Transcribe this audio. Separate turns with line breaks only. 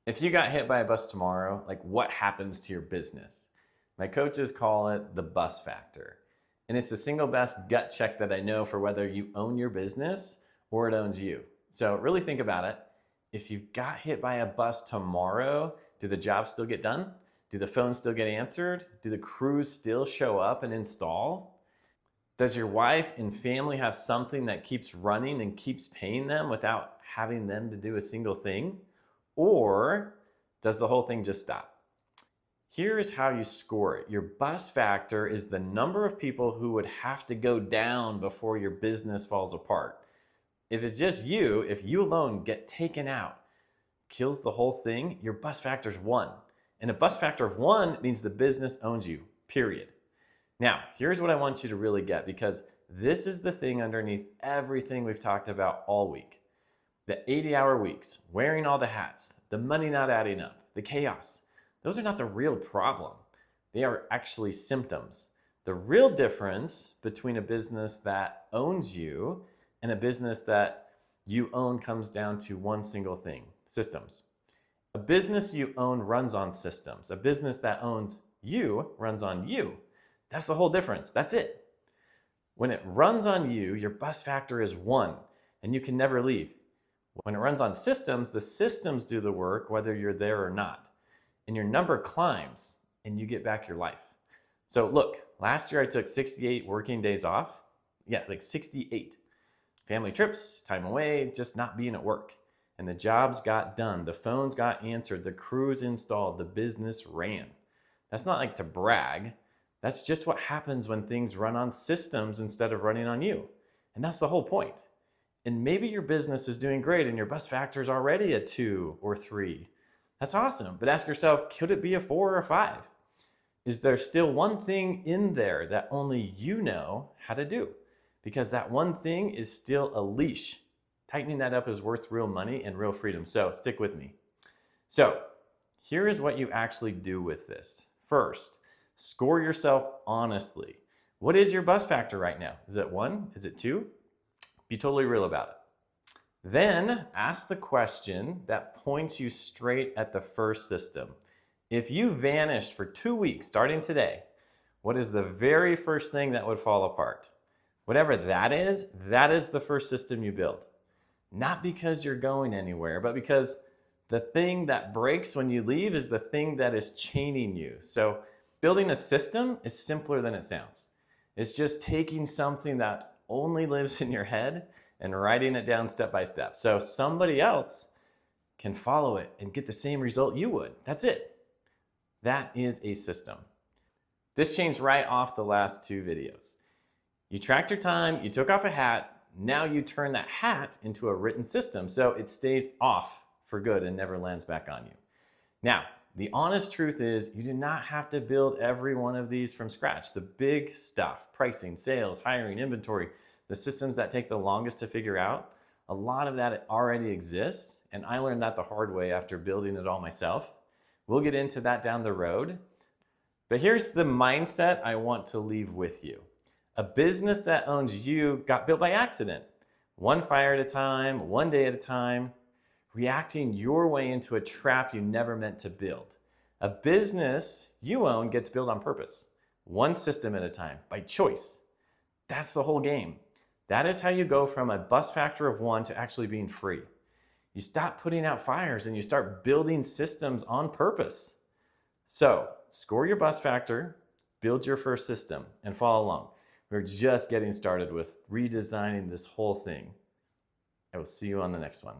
If you got hit by a bus tomorrow, like what happens to your business? My coaches call it the bus factor. And it's the single best gut check that I know for whether you own your business or it owns you. So really think about it. If you got hit by a bus tomorrow, do the jobs still get done? Do the phones still get answered? Do the crews still show up and install? Does your wife and family have something that keeps running and keeps paying them without having them to do a single thing? Or does the whole thing just stop? Here's how you score it. Your bus factor is the number of people who would have to go down before your business falls apart. If it's just you, if you alone get taken out, kills the whole thing, your bus factor is 1. And a bus factor of 1 means the business owns you, period. Now, here's what I want you to really get, because this is the thing underneath everything we've talked about all week. The 80-hour weeks, wearing all the hats, the money not adding up, the chaos. Those are not the real problem. They are actually symptoms. The real difference between a business that owns you and a business that you own comes down to one single thing: systems. A business you own runs on systems. A business that owns you runs on you. That's the whole difference. That's it. When it runs on you, your bus factor is 1, and you can never leave. When it runs on systems, the systems do the work whether you're there or not. And your number climbs, and you get back your life. So look, last year I took 68 working days off. Yeah, like 68. Family trips, time away, just not being at work. And the jobs got done, the phones got answered, the crews installed, the business ran. That's not like to brag. That's just what happens when things run on systems instead of running on you. And that's the whole point. And maybe your business is doing great and your bus factor is already a 2 or 3. That's awesome. But ask yourself, could it be a 4 or a 5? Is there still one thing in there that only you know how to do? Because that one thing is still a leash. Tightening that up is worth real money and real freedom. So stick with me. So here is what you actually do with this. First, score yourself honestly. What is your bus factor right now? Is it 1? Is it 2? Be totally real about it. Then ask the question that points you straight at the first system. If you vanished for 2 weeks starting today, what is the very first thing that would fall apart? Whatever that is the first system you build. Not because you're going anywhere, but because the thing that breaks when you leave is the thing that is chaining you. So building a system is simpler than it sounds. It's just taking something that only lives in your head and writing it down step by step. So somebody else can follow it and get the same result you would. That's it. That is a system. This changed right off the last 2 videos. You tracked your time, you took off a hat, now you turn that hat into a written system so it stays off for good and never lands back on you. Now, the honest truth is you do not have to build every one of these from scratch. The big stuff, pricing, sales, hiring, inventory, the systems that take the longest to figure out, a lot of that already exists, and I learned that the hard way after building it all myself. We'll get into that down the road. But here's the mindset I want to leave with you. A business that owns you got built by accident. One fire at a time, one day at a time, reacting your way into a trap you never meant to build. A business you own gets built on purpose, one system at a time, by choice. That's the whole game. That is how you go from a bus factor of 1 to actually being free. You stop putting out fires and you start building systems on purpose. So score your bus factor, build your first system, and follow along. We're just getting started with redesigning this whole thing. I will see you on the next one.